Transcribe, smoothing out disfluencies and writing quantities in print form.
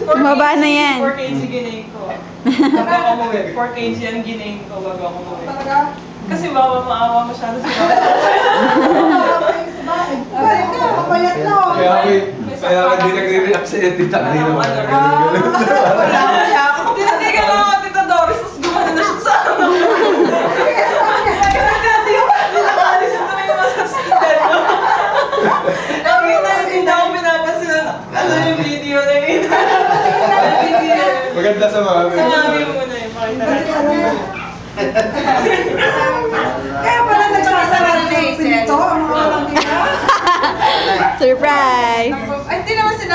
Mababa na yan. 4 kg ginain ko. Bago ako umuwi. 4 kg ang ginain ko bago ako umuwi. Talaga? Kasi baka maawa masyado si mama. Kapayat na ako. Kaya hindi nagre-react sa edita kanina. Kaya ako, tinatigan lang ako, Tita Doris, tapos gumana na siya sa ano. Pinakalis ito na yung masasitan mo. Kami na hindi ako pinapansin na ano yung video na yun. Maganda sa mami. Sa mami mo na yun, pakita natin. Kaya pala nagsasarap ng pinito, ang mga walang tira. Surprise!